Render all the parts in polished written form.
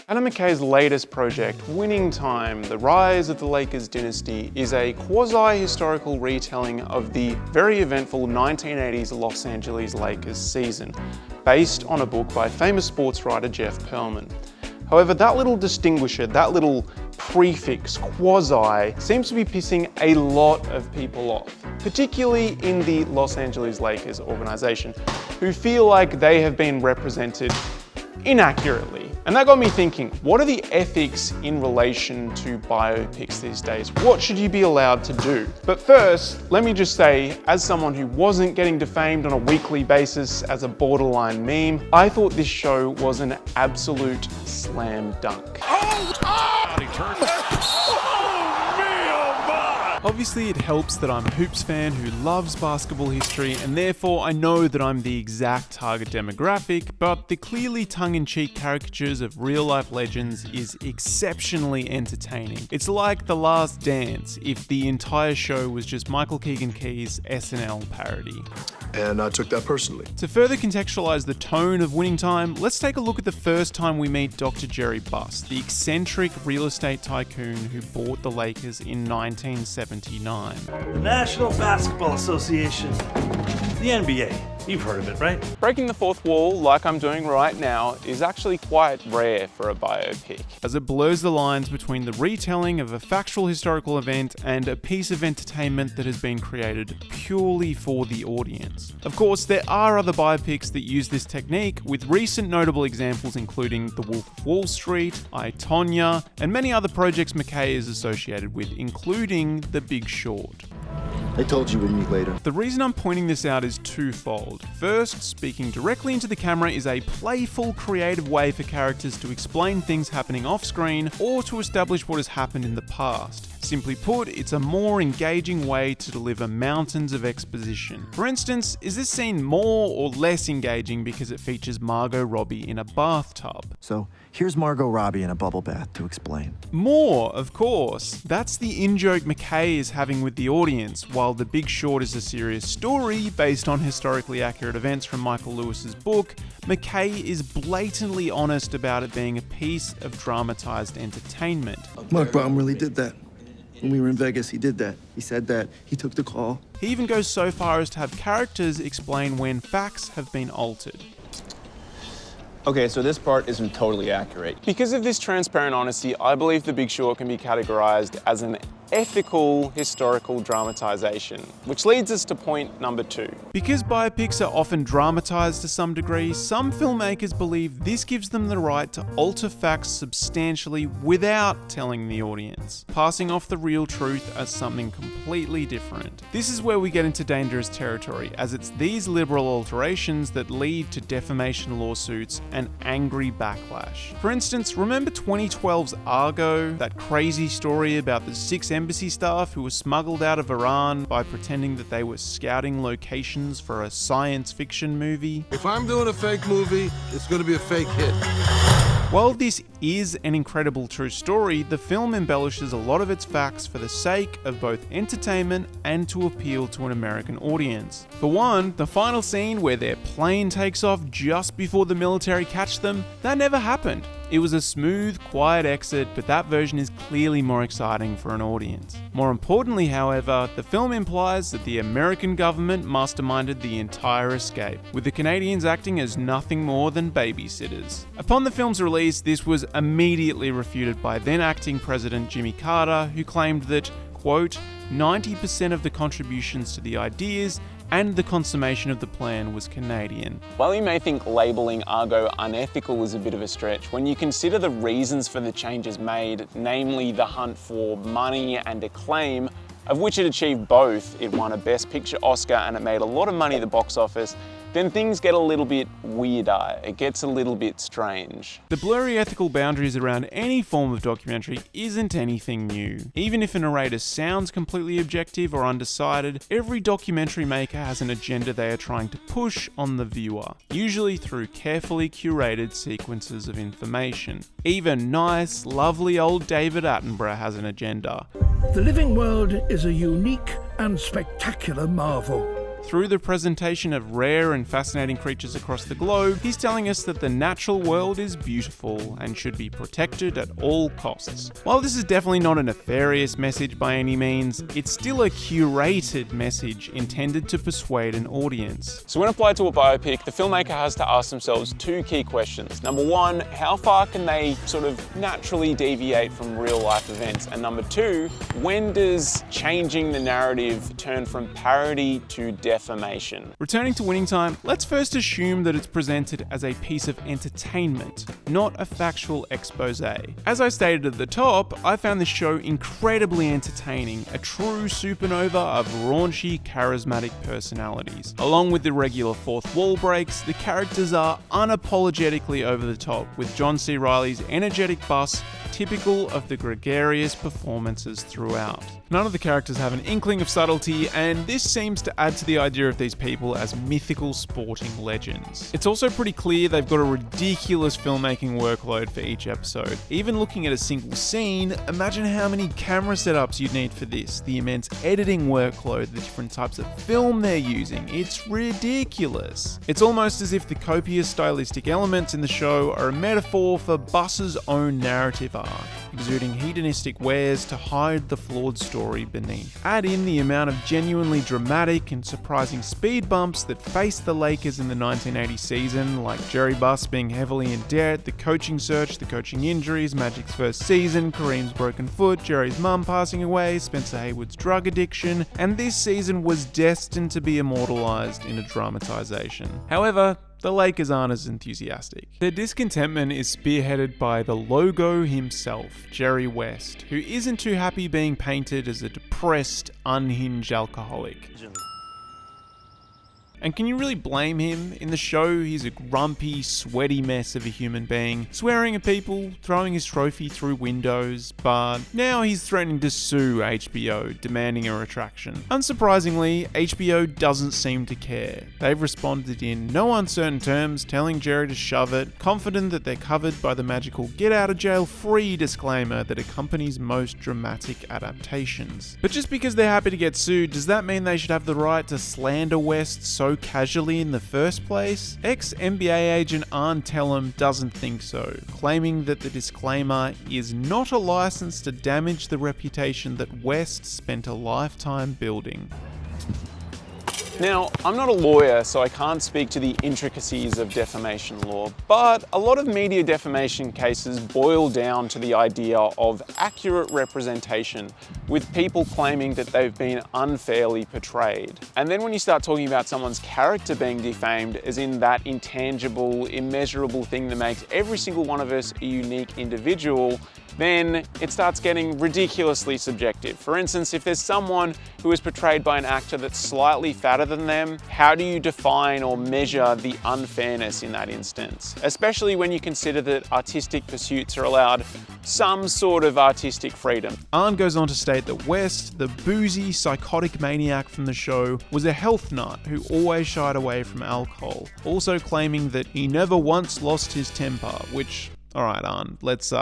Adam McKay's latest project, Winning Time: The Rise of the Lakers Dynasty, is a quasi-historical retelling of the very eventful 1980s Los Angeles Lakers season, based on a book by famous sports writer Jeff Perlman. However, that little distinguisher, that little prefix, quasi, seems to be pissing a lot of people off, particularly in the Los Angeles Lakers organization, who feel like they have been represented inaccurately. And that got me thinking, what are the ethics in relation to biopics these days? What should you be allowed to do? But first, let me just say, as someone who wasn't getting defamed on a weekly basis as a borderline meme, I thought this show was an absolute slam dunk. Obviously, it helps that I'm a Hoops fan who loves basketball history, and therefore I know that I'm the exact target demographic, but the clearly tongue-in-cheek caricatures of real-life legends is exceptionally entertaining. It's like The Last Dance if the entire show was just Michael Keegan-Key's SNL parody. And I took that personally. To further contextualize the tone of Winning Time, let's take a look at the first time we meet Dr. Jerry Buss, the eccentric real estate tycoon who bought the Lakers in 1979. The National Basketball Association, the NBA. You've heard of it, right? Breaking the fourth wall, like I'm doing right now, is actually quite rare for a biopic, as it blurs the lines between the retelling of a factual historical event and a piece of entertainment that has been created purely for the audience. Of course, there are other biopics that use this technique, with recent notable examples including The Wolf of Wall Street, I, Tonya, and many other projects McKay is associated with, including The Big Short. I told you we'd meet later. The reason I'm pointing this out is twofold. First, speaking directly into the camera is a playful, creative way for characters to explain things happening off-screen or to establish what has happened in the past. Simply put, it's a more engaging way to deliver mountains of exposition. For instance, is this scene more or less engaging because it features Margot Robbie in a bathtub? So, here's Margot Robbie in a bubble bath to explain. More, of course. That's the in-joke McKay is having with the audience, while The Big Short is a serious story based on historically accurate events from Michael Lewis's book. McKay is blatantly honest about it being a piece of dramatized entertainment. Mark Baum really did that. When we were in Vegas, he did that. He said that. He took the call. He even goes so far as to have characters explain when facts have been altered. Okay, so this part isn't totally accurate. Because of this transparent honesty, I believe The Big Short can be categorized as an ethical historical dramatization, which leads us to point number 2. Because biopics are often dramatized to some degree, some filmmakers believe this gives them the right to alter facts substantially without telling the audience, passing off the real truth as something completely different. This is where we get into dangerous territory, as it's these liberal alterations that lead to defamation lawsuits and angry backlash. For instance, remember 2012's Argo, that crazy story about the 6 embassy staff who were smuggled out of Iran by pretending that they were scouting locations for a science fiction movie? If I'm doing a fake movie, it's going to be a fake hit. While this is an incredible true story, the film embellishes a lot of its facts for the sake of both entertainment and to appeal to an American audience. For one, the final scene where their plane takes off just before the military catch them, that never happened. It was a smooth, quiet exit, but that version is clearly more exciting for an audience. More importantly, however, the film implies that the American government masterminded the entire escape, with the Canadians acting as nothing more than babysitters. Upon the film's release, this was immediately refuted by then acting President Jimmy Carter, who claimed that, quote, 90% of the contributions to the ideas and the consummation of the plan was Canadian. While you may think labeling Argo unethical was a bit of a stretch, when you consider the reasons for the changes made, namely the hunt for money and acclaim, of which it achieved both, it won a Best Picture Oscar and it made a lot of money at the box office, then things get a little bit weirder. It gets a little bit strange. The blurry ethical boundaries around any form of documentary isn't anything new. Even if a narrator sounds completely objective or undecided, every documentary maker has an agenda they are trying to push on the viewer, usually through carefully curated sequences of information. Even nice, lovely old David Attenborough has an agenda. The living world is a unique and spectacular marvel. Through the presentation of rare and fascinating creatures across the globe, he's telling us that the natural world is beautiful and should be protected at all costs. While this is definitely not a nefarious message by any means, it's still a curated message intended to persuade an audience. So when applied to a biopic, the filmmaker has to ask themselves two key questions. Number one, how far can they sort of naturally deviate from real life events? And number two, when does changing the narrative turn from parody to defamation? Returning to Winning Time, let's first assume that it's presented as a piece of entertainment, not a factual expose. As I stated at the top, I found this show incredibly entertaining, a true supernova of raunchy, charismatic personalities. Along with the regular fourth wall breaks, the characters are unapologetically over the top, with John C. Reilly's energetic bus typical of the gregarious performances throughout. None of the characters have an inkling of subtlety, and this seems to add to the idea of these people as mythical sporting legends. It's also pretty clear they've got a ridiculous filmmaking workload for each episode. Even looking at a single scene, imagine how many camera setups you'd need for this, the immense editing workload, the different types of film they're using. It's ridiculous. It's almost as if the copious stylistic elements in the show are a metaphor for Bus's own narrative arc, exuding hedonistic wares to hide the flawed story beneath. Add in the amount of genuinely dramatic and surprising speed bumps that faced the Lakers in the 1980 season, like Jerry Buss being heavily in debt, the coaching search, the coaching injuries, Magic's first season, Kareem's broken foot, Jerry's mum passing away, Spencer Haywood's drug addiction, and this season was destined to be immortalized in a dramatization. However, the Lakers aren't as enthusiastic. Their discontentment is spearheaded by the logo himself, Jerry West, who isn't too happy being painted as a depressed, unhinged alcoholic. And can you really blame him? In the show, he's a grumpy, sweaty mess of a human being, swearing at people, throwing his trophy through windows, but now he's threatening to sue HBO, demanding a retraction. Unsurprisingly, HBO doesn't seem to care. They've responded in no uncertain terms, telling Jerry to shove it, confident that they're covered by the magical get-out-of-jail-free disclaimer that accompanies most dramatic adaptations. But just because they're happy to get sued, does that mean they should have the right to slander West so casually in the first place? Ex-NBA agent Arn Tellem doesn't think so, claiming that the disclaimer is not a license to damage the reputation that West spent a lifetime building. Now, I'm not a lawyer, so I can't speak to the intricacies of defamation law, but a lot of media defamation cases boil down to the idea of accurate representation, with people claiming that they've been unfairly portrayed. And then when you start talking about someone's character being defamed, as in that intangible, immeasurable thing that makes every single one of us a unique individual, then it starts getting ridiculously subjective. For instance, if there's someone who is portrayed by an actor that's slightly fatter than them, how do you define or measure the unfairness in that instance? Especially when you consider that artistic pursuits are allowed some sort of artistic freedom. Arn goes on to state that West, the boozy, psychotic maniac from the show, was a health nut who always shied away from alcohol, also claiming that he never once lost his temper, which, alright, Arn, let's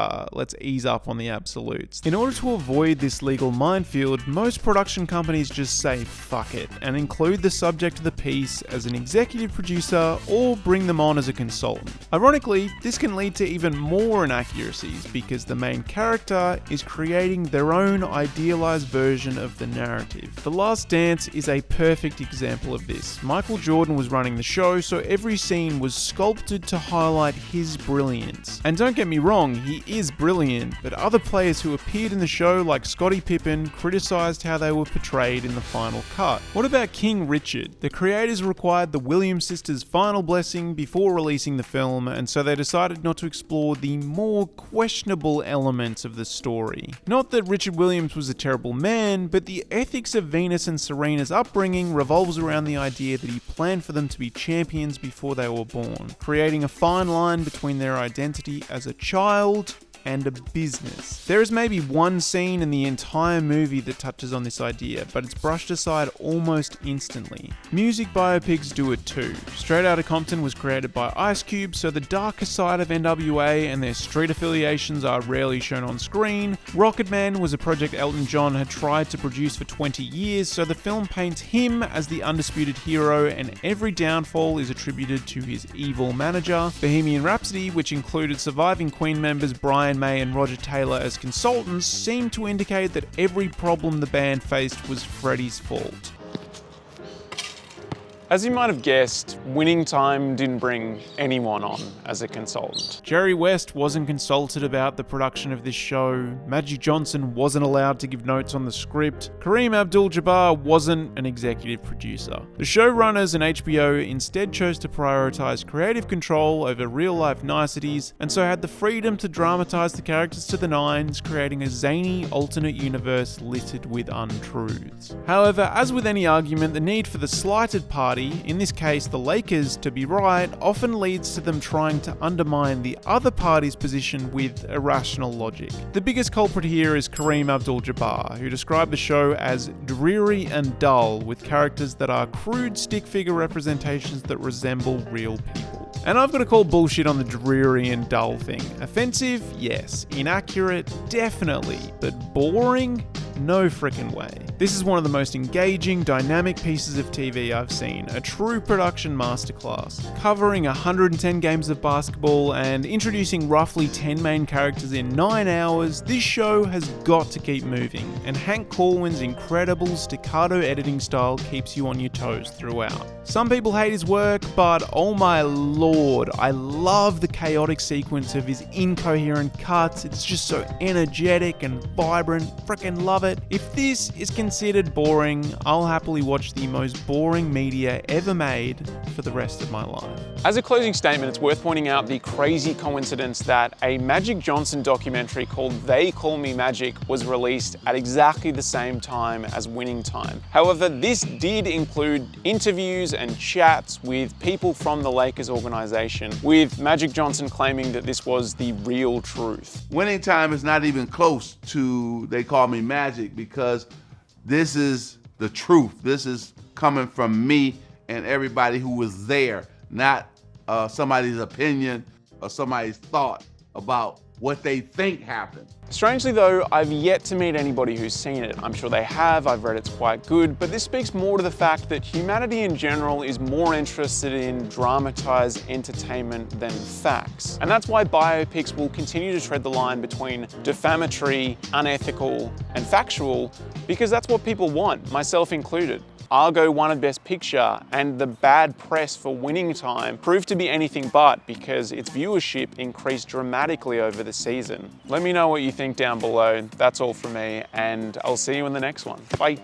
ease up on the absolutes. In order to avoid this legal minefield, most production companies just say fuck it and include the subject of the piece as an executive producer or bring them on as a consultant. Ironically, this can lead to even more inaccuracies because the main character is creating their own idealized version of the narrative. The Last Dance is a perfect example of this. Michael Jordan was running the show, so every scene was sculpted to highlight his brilliance. And don't get me wrong, he is brilliant, but other players who appeared in the show, like Scottie Pippen, criticised how they were portrayed in the final cut. What about King Richard? The creators required the Williams sisters' final blessing before releasing the film, and so they decided not to explore the more questionable elements of the story. Not that Richard Williams was a terrible man, but the ethics of Venus and Serena's upbringing revolves around the idea that he planned for them to be champions before they were born, creating a fine line between their identity as a child and a business. There is maybe one scene in the entire movie that touches on this idea, but it's brushed aside almost instantly. Music biopics do it too. Straight Outta Compton was created by Ice Cube, so the darker side of NWA and their street affiliations are rarely shown on screen. Rocketman was a project Elton John had tried to produce for 20 years, so the film paints him as the undisputed hero, and every downfall is attributed to his evil manager. Bohemian Rhapsody, which included surviving Queen members Brian May and Roger Taylor as consultants, seemed to indicate that every problem the band faced was Freddie's fault. As you might have guessed, Winning Time didn't bring anyone on as a consultant. Jerry West wasn't consulted about the production of this show, Magic Johnson wasn't allowed to give notes on the script, Kareem Abdul-Jabbar wasn't an executive producer. The showrunners and HBO instead chose to prioritize creative control over real-life niceties, and so had the freedom to dramatize the characters to the nines, creating a zany alternate universe littered with untruths. However, as with any argument, the need for the slighted party, in this case the Lakers, to be right often leads to them trying to undermine the other party's position with irrational logic. The biggest culprit here is Kareem Abdul-Jabbar, who described the show as dreary and dull, with characters that are crude stick figure representations that resemble real people. And I've got to call bullshit on the dreary and dull thing. Offensive? Yes. Inaccurate? Definitely. But boring? No frickin' way. This is one of the most engaging, dynamic pieces of TV I've seen, a true production masterclass. Covering 110 games of basketball and introducing roughly 10 main characters in 9 hours, this show has got to keep moving, and Hank Corwin's incredible staccato editing style keeps you on your toes throughout. Some people hate his work, but oh my lord, I love the chaotic sequence of his incoherent cuts. It's just so energetic and vibrant, frickin' love it. If this is considered boring, I'll happily watch the most boring media ever made for the rest of my life. As a closing statement, it's worth pointing out the crazy coincidence that a Magic Johnson documentary called They Call Me Magic was released at exactly the same time as Winning Time. However, this did include interviews and chats with people from the Lakers organization, with Magic Johnson claiming that this was the real truth. Winning Time is not even close to They Call Me Magic, because this is the truth. This is coming from me and everybody who was there, not somebody's opinion or somebody's thought about what they think happened. Strangely though, I've yet to meet anybody who's seen it. I'm sure they have, I've read it's quite good, but this speaks more to the fact that humanity in general is more interested in dramatized entertainment than facts. And that's why biopics will continue to tread the line between defamatory, unethical, and factual, because that's what people want, myself included. Argo won Best Picture, and the bad press for Winning Time proved to be anything but, because its viewership increased dramatically over the season. Let me know what you think down below. That's all from me, and I'll see you in the next one. Bye.